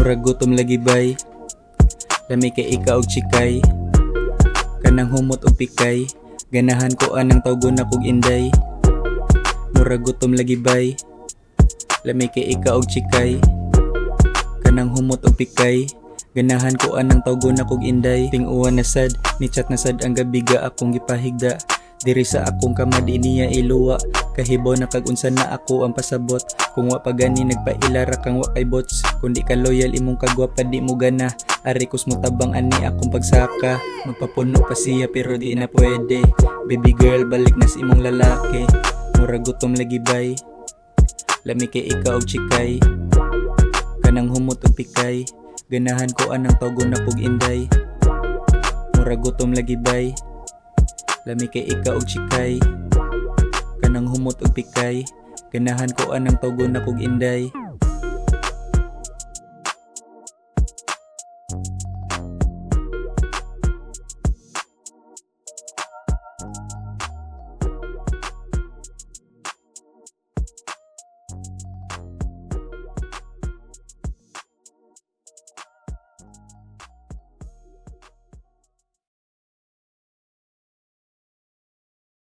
Murag gutom lagi bay, lami kay ikaog chikay. Kanang humot o pikay, ganahan ko anang tawgon nakog inday. Murag gutom lagi bay, lami kay ikaog chikay. Kanang humot o pikay, ganahan ko anang tawgon nakog inday. Ting uwan na sad, ni chat na sad ang gabiga akong gipa higda. Diri sa akong kamadi niya iluwa, kahibaw nakag unsa na ako ang pasabot. Kung wa pa gani nagpaila ra kang wa kay bots, kundi ka loyal imong kagwapa di mo gana. Arikos mo tabang ani akong pagsaka, magpapuno pa siya pero di na pwede. Baby girl balik na si imong lalaki, murag gutom lagi bay, lami kay ikaw og chikay. Kanang humot og pikay, ganahan ko anang tawgon nakog inday. Murag gutom lagi bay, lami kay ikaw og chikay. Kanang humot og pikay, ganahan ko anang tawgon nakog inday.